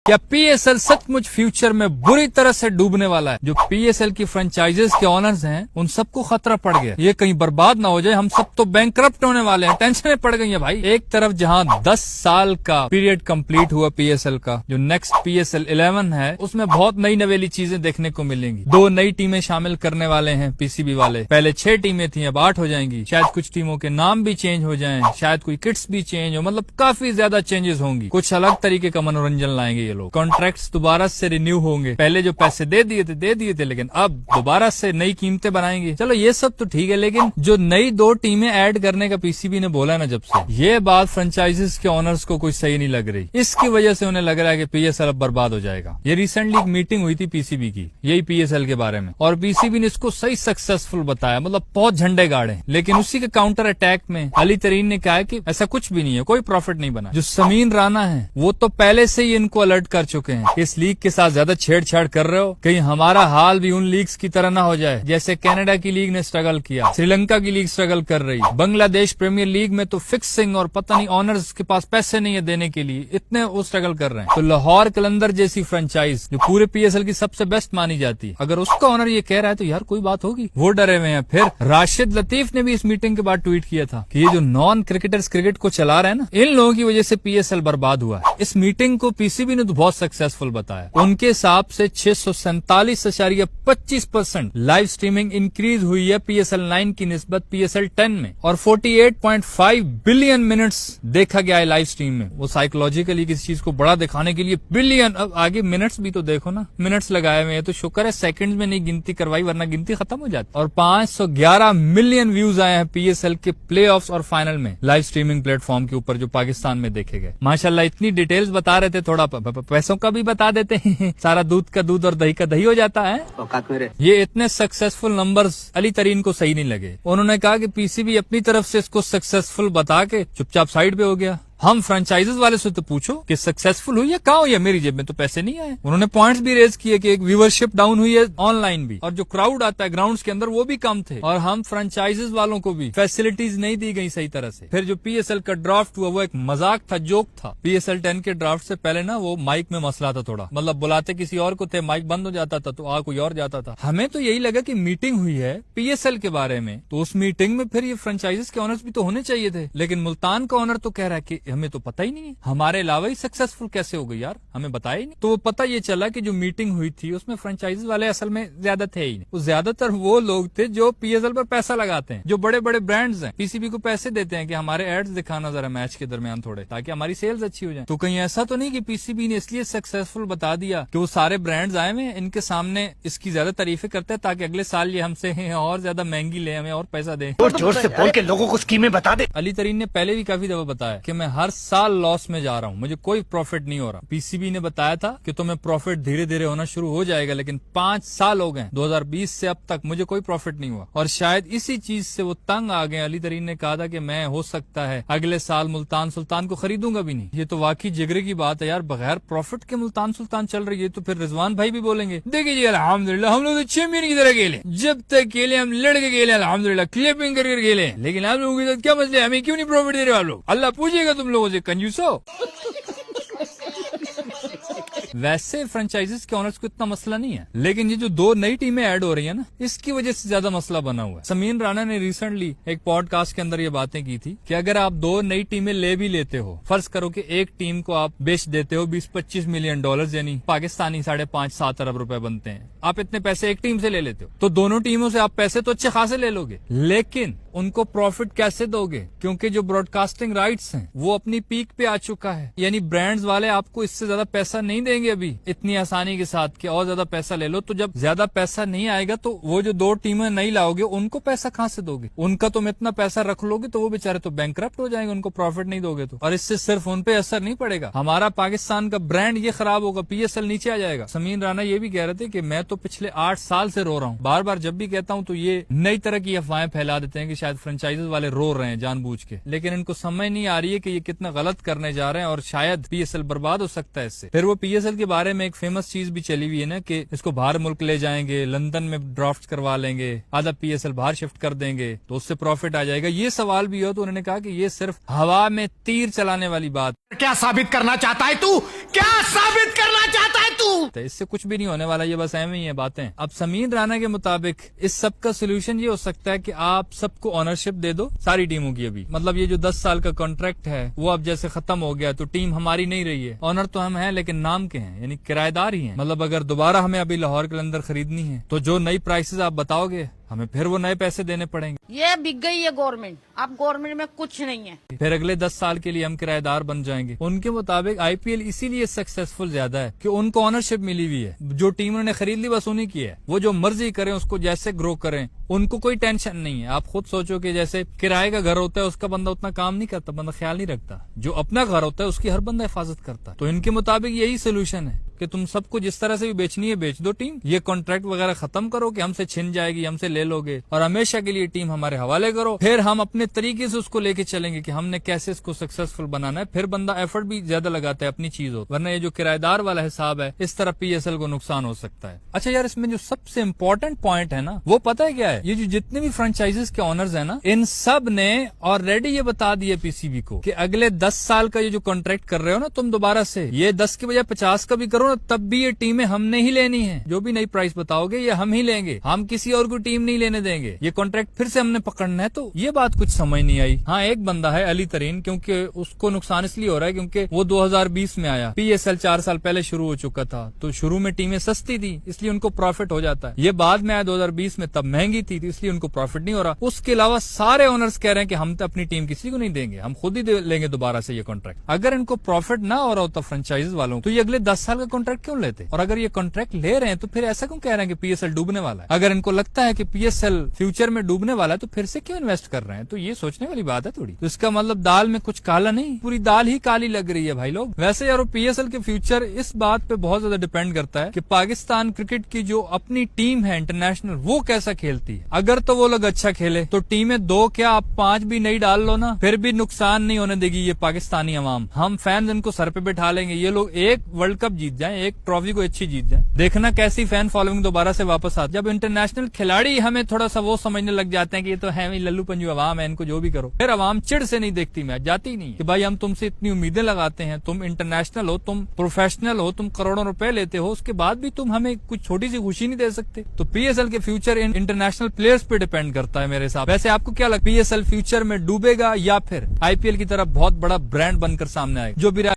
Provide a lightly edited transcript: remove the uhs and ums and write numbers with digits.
क्या पीएसएल सचमुच फ्यूचर में बुरी तरह से डूबने वाला है? जो पीएसएल की फ्रेंचाइजीज के ओनर्स हैं उन सबको खतरा पड़ गया, ये कहीं बर्बाद ना हो जाए, हम सब तो बैंकरप्ट होने वाले हैं, टेंशनें पड़ गई हैं भाई। एक तरफ जहां 10 साल का पीरियड कंप्लीट हुआ पीएसएल का, जो नेक्स्ट पीएसएल 11 है उसमें बहुत नई नवेली चीजें देखने को मिलेंगी। 2 नई टीमें शामिल करने वाले हैं पीसीबी वाले, पहले 6 टीमें थी अब 8 हो जाएंगी, शायद कुछ टीमों के नाम भी चेंज हो जाएं, शायद कोई किट्स भी चेंज हो, मतलब काफी ज्यादा चेंजेस होंगी। कुछ अलग तरीके का मनोरंजन लाएंगे ये लोग। कॉन्ट्रैक्ट्स दोबारा से रिन्यू होंगे, पहले जो पैसे दे दिए थे लेकिन अब दोबारा से नई कीमतें बनाएंगे। चलो ये सब तो ठीक है, लेकिन जो नई 2 टीमें ऐड करने का पीसीबी ने बोला है ना, जब से ये बात फ्रेंचाइजीज के ओनर्स को कोई सही नहीं लग रही। इसकी वजह से उन्हें लग रहा है कि पीएसएल अब बर्बाद हो जाएगा। ये रिसेंटली एक मीटिंग हुई थी पीसीबी की, यही पीएसएल के बारे में, और पीसीबी ने इसको सही सक्सेसफुल बताया, मतलब बहुत झंडे गाड़े। लेकिन उसी के काउंटर अटैक में अली तरीन ने कहा कि ऐसा कुछ भी नहीं है, कोई प्रॉफिट नहीं बना। जो समीन राना है वो तो पहले से ही इनको अलर्ट कर चुके हैं, इस लीग के साथ ज्यादा छेड़छाड़ कर रहे हो, कहीं हमारा हाल भी उन लीग्स की तरह ना हो जाए जैसे कनाडा की लीग ने स्ट्रगल किया, श्रीलंका की लीग स्ट्रगल कर रही, बांग्लादेश प्रीमियर लीग में तो फिक्सिंग और पता नहीं ऑनर्स के पास पैसे नहीं है देने के लिए, इतने वो स्ट्रगल कर रहे हैं। तो लाहौर कलंदर जैसी फ्रेंचाइज जो पूरे पीएसएल की सबसे बेस्ट मानी जाती है, अगर उसका ऑनर ये कह रहा है तो यार कोई बात होगी, वो डरे हुए हैं। फिर राशिद लतीफ ने भी इस मीटिंग के बाद ट्वीट किया था कि ये जो नॉन क्रिकेटर्स क्रिकेट को चला रहे हैं ना, इन लोगों की वजह से पीएसएल बर्बाद हुआ है। इस मीटिंग को पीसीबी ने तो बहुत सक्सेसफुल बताया। उनके हिसाब से 647.25% लाइव स्ट्रीमिंग इंक्रीज हुई है पीएसएल 9 की निस्बत पीएसएल 10 में, और 48.5 बिलियन मिनट्स देखा गया है लाइव स्ट्रीम में। वो साइकोलॉजिकली किसी चीज को बड़ा दिखाने के लिए बिलियन, अब आगे मिनट्स भी तो देखो ना, मिनट्स लगाए हुए हैं, तो शुक्र है सेकंड्स में नहीं गिनती करवाई, वरना गिनती खत्म हो जाती। और 511 मिलियन व्यूज आए हैं पीएसएल के प्लेऑफ्स और फाइनल में लाइव स्ट्रीमिंग प्लेटफॉर्म के ऊपर जो पाकिस्तान में देखे गए। माशाल्लाह इतनी डिटेल्स बता रहे थे, थोड़ा पैसों का भी बता देते हैं, सारा दूध का दूध और दही का दही हो जाता है। ये इतने सक्सेसफुल नंबर्स अली तरीन को सही नहीं लगे। उन्होंने कहा कि पीसीबी अपनी तरफ से इसको सक्सेसफुल बता के चुपचाप साइड पे हो गया। हम फ्रेंचाइजेस वाले से तो पूछो कि सक्सेसफुल हुई है, कहाँ हुई है, मेरी जेब में तो पैसे नहीं आए। उन्होंने पॉइंट्स भी रेज किए कि एक व्यूअरशिप डाउन हुई है ऑनलाइन भी, और जो क्राउड आता है ग्राउंड्स के अंदर वो भी कम थे, और हम फ्रेंचाइजेस वालों को भी फैसिलिटीज नहीं दी गई सही तरह से। फिर जो पीएसएल का ड्राफ्ट हुआ वो एक मजाक था, जोक था। पीएसएल 10 के ड्राफ्ट से पहले ना वो माइक में मसला था थोड़ा, मतलब बुलाते किसी और को थे, माइक बंद हो जाता था तो कोई और जाता था। हमें तो यही लगा कि मीटिंग हुई है पीएसएल के बारे में, तो उस मीटिंग में फिर ये फ्रेंचाइजेस के ऑनर्स भी तो होने चाहिए थे। लेकिन मुल्तान का ऑनर तो कह रहा है कि हमें तो पता ही नहीं, हमारे अलावा ही सक्सेसफुल कैसे हो गई यार, हमें बताया ही नहीं। तो वो पता ये चला कि जो मीटिंग हुई थी उसमें फ्रेंचाइजीज वाले असल में ज्यादा थे ही नहीं, वो ज्यादातर वो लोग थे जो पीएसएल पर पैसा लगाते हैं, जो बड़े बड़े ब्रांड्स हैं, पीसीबी को पैसे देते हैं कि हमारे एड्स दिखाना जरा मैच के दरमियान थोड़े, ताकि हमारी सेल्स अच्छी हो जाए। तो कहीं ऐसा तो नहीं कि पीसीबी ने इसलिए सक्सेसफुल बता दिया कि वो सारे ब्रांड्स आए हुए इनके सामने इसकी ज्यादा तारीफें करते हैं ताकि अगले साल ये हमसे और ज्यादा महंगी ले, हमें और पैसा दे। जोर से बोल के लोगों को स्कीमें बता दे। अली तरीन ने पहले भी काफी दफा बताया कि मैं हर साल लॉस में जा रहा हूँ, मुझे कोई प्रॉफिट नहीं हो रहा। पीसीबी ने बताया था कि तुम्हें प्रॉफिट धीरे धीरे होना शुरू हो जाएगा, लेकिन 5 साल हो गए 2020 से अब तक मुझे कोई प्रॉफिट नहीं हुआ, और शायद इसी चीज से वो तंग आ गए। अली तरीन ने कहा था कि मैं हो सकता है अगले साल मुल्तान सुल्तान को खरीदूंगा भी नहीं। ये तो वाकई जिगरे की बात है यार, बगैर प्रॉफिट के मुल्तान सुल्तान चल रही है। तो फिर रिजवान भाई भी बोलेंगे, देखिए जी अल्हम्दुलिल्लाह हम लोग तो चैंपियन की तरह खेले, जब तक खेले हम लड़के खेले अल्हम्दुलिल्लाह, क्लिपिंग करके खेले, लेकिन आप लोगों के साथ क्या मसले, हमें क्यों नहीं प्रॉफिट दे रहे आप लोग, अल्लाह पूछेगा तुम लोगों से, कंजूसो। वैसे फ्रेंचाइजीज के ऑनर्स को इतना मसला नहीं है, लेकिन ये जो 2 नई टीमें ऐड हो रही है ना, इसकी वजह से ज्यादा मसला बना हुआ है। समीन राणा ने रिसेंटली एक पॉडकास्ट के अंदर ये बातें की थी कि अगर आप 2 नई टीमें ले भी लेते हो, फर्ज करो कि एक टीम को आप बेच देते हो 20-25 मिलियन डॉलर, यानी पाकिस्तानी 5.5-7 अरब रुपए बनते हैं, आप इतने पैसे एक टीम से ले लेते हो, तो दोनों टीमों से आप पैसे तो अच्छे खासे ले लोगे, लेकिन उनको प्रॉफिट कैसे दोगे, क्योंकि जो ब्रॉडकास्टिंग राइट्स हैं वो अपनी पीक पे आ चुका है, यानी ब्रांड्स वाले आपको इससे ज्यादा पैसा नहीं देंगे अभी इतनी आसानी के साथ कि और ज्यादा पैसा ले लो। तो जब ज्यादा पैसा नहीं आएगा तो वो जो 2 टीमें नहीं लाओगे उनको पैसा कहाँ से दोगे, उनका तुम इतना पैसा रख लोगे तो वो बेचारे तो बैंकरप्ट हो जाएंगे, उनको प्रॉफिट नहीं दोगे तो। और इससे सिर्फ उन पे असर नहीं पड़ेगा, हमारा पाकिस्तान का ब्रांड ये खराब होगा, पीएसएल नीचे आ जाएगा। समीन राणा ये भी कह रहे थे कि मैं तो पिछले 8 साल से रो रहा हूँ, बार बार जब भी कहता हूँ तो ये नई तरह की अफवाहें फैला देते हैं कि शायद फ्रेंचाइजीज वाले रो रहे हैं जानबूझ के, लेकिन इनको समझ नहीं आ रही है कि ये कितना गलत करने जा रहे हैं और शायद पीएसएल बर्बाद हो सकता है इससे। फिर वो पीएसएल के बारे में एक फेमस चीज भी चली हुई है ना कि इसको बाहर मुल्क ले जाएंगे, लंदन में ड्राफ्ट करवा लेंगे, आधा पीएसएल बाहर शिफ्ट कर देंगे तो उससे प्रॉफिट आ जाएगा। ये सवाल भी हो तो उन्होंने कहा कि ये सिर्फ हवा में तीर चलाने वाली बात। क्या साबित करना चाहता है तू, क्या साबित करना है, इससे कुछ भी नहीं होने वाला, ये बस एवं ही है बातें। अब समीर राणा के मुताबिक इस सब का सोल्यूशन ये हो सकता है कि आप सबको ऑनरशिप दे दो सारी टीमों की। अभी मतलब ये जो 10 साल का कॉन्ट्रैक्ट है वो अब जैसे खत्म हो गया तो टीम हमारी नहीं रही है, ऑनर तो हम हैं लेकिन नाम के हैं, यानी किराएदार ही हैं। मतलब अगर दोबारा हमें अभी लाहौर कलंदर खरीदनी है तो जो नई प्राइसेस आप बताओगे हमें फिर वो नए पैसे देने पड़ेंगे। ये बिक गई है गवर्नमेंट, अब गवर्नमेंट में कुछ नहीं है। फिर अगले 10 साल के लिए हम किराएदार बन जाएंगे। उनके मुताबिक आईपीएल इसीलिए सक्सेसफुल ज्यादा है कि उनको ऑनरशिप मिली हुई है, जो टीम उन्होंने खरीद ली बस उन्हीं की है, वो जो मर्जी करें उसको जैसे ग्रो करें, उनको कोई टेंशन नहीं है। आप खुद सोचो कि जैसे किराए का घर होता है उसका बंदा उतना काम नहीं करता, बंदा ख्याल नहीं रखता, जो अपना घर होता है उसकी हर बंदा हिफाजत करता है। तो इनके मुताबिक यही सोल्यूशन है कि तुम सबको जिस तरह से भी बेचनी है बेच दो टीम, ये कॉन्ट्रैक्ट वगैरह खत्म करो कि हमसे छिन जाएगी, हमसे ले लोगे और हमेशा के लिए टीम हमारे हवाले करो, फिर हम अपने तरीके से उसको लेके चलेंगे कि हमने कैसे इसको सक्सेसफुल बनाना है। फिर बंदा एफर्ट भी ज्यादा लगाता है अपनी चीज हो, वरना ये जो किराएदार वाला हिसाब है इस तरह पीएसएल को नुकसान हो सकता है। अच्छा यार, इसमें जो सबसे इम्पोर्टेंट पॉइंट है ना वो पता है क्या है? ये जो जितने भी फ्रेंचाइजीज के ऑनर्स है ना, इन सब ने ऑलरेडी ये बता दिया पीसीबी को कि अगले 10 साल का ये जो कॉन्ट्रैक्ट कर रहे हो ना तुम, दोबारा से ये 10 के बजाय 50 का भी करो ना, तब भी ये टीमें हमने ही लेनी है। जो भी नई प्राइस बताओगे ये हम ही लेंगे, हम किसी और को टीम नहीं लेने देंगे, ये कॉन्ट्रैक्ट फिर से हमने पकड़ना है। तो ये बात कुछ समझ नहीं आई। हाँ, एक बंदा है अली तरीन, क्योंकि उसको नुकसान इसलिए हो रहा है क्योंकि वो 2020 में आया, पीएसएल 4 साल पहले शुरू हो चुका था, तो शुरू में टीमें सस्ती थी इसलिए उनको प्रॉफिट हो जाता है। ये बाद में आया 2020 में, तब महंगी थी इसलिए उनको प्रॉफिट नहीं हो रहा। उसके अलावा सारे ओनर्स कह रहे हैं कि हम तो अपनी टीम किसी को नहीं देंगे, हम खुद ही लेंगे दोबारा से ये कॉन्ट्रैक्ट। अगर इनको प्रॉफिट ना हो रहा होता फ्रेंचाइज वालों तो ये अगले 10 साल का कॉन्ट्रैक्ट क्यों लेते? और अगर ये कॉन्ट्रैक्ट ले रहे हैं तो फिर ऐसा क्यों कह रहे हैं कि पीएसएल डूबने वाला है? अगर इनको लगता है कि पीएसएल फ्यूचर में डूबने वाला है तो फिर से क्यों इन्वेस्ट कर रहे हैं? तो ये सोचने वाली बात है थोड़ी। तो इसका मतलब दाल में कुछ काला नहीं, पूरी दाल ही काली लग रही है भाई लोग। वैसे यार पीएसएल के फ्यूचर इस बात पे बहुत ज्यादा डिपेंड करता है कि पाकिस्तान क्रिकेट की जो अपनी टीम है इंटरनेशनल, वो कैसा खेलती है। अगर तो वो लोग अच्छा खेले तो टीमें 2 क्या आप 5 भी नहीं डाल लो ना, फिर भी नुकसान नहीं होने देगी ये पाकिस्तानी अवाम। हम फैंस इनको सर पे बिठा लेंगे, ये लोग एक वर्ल्ड कप जीत जाए, एक ट्रॉफी को अच्छी जीत जाए, देखना कैसी फैन फॉलोइंग दोबारा से वापस आती। जब इंटरनेशनल खिलाड़ी हमें थोड़ा सा वो समझने लग जाते हैं कि ये तो है लल्लू पंजू अवाम है, इनको जो भी करो, फिर अवाम चिड़ से नहीं देखती, मैच जाती नहीं कि भाई हम तुमसे इतनी उम्मीदें लगाते हैं, तुम इंटरनेशनल हो, तुम प्रोफेशनल हो, तुम करोड़ों रुपए लेते हो, उसके बाद भी तुम हमें कुछ छोटी सी खुशी नहीं दे सकते। तो पीएसएल के फ्यूचर इन इंटरनेशनल प्लेयर्स पे डिपेंड करता है मेरे हिसाब। वैसे आपको क्या लगता है, पीएसएल फ्यूचर में डूबेगा या फिर आईपीएल की तरह बहुत बड़ा ब्रांड बनकर सामने आएगा? जो भी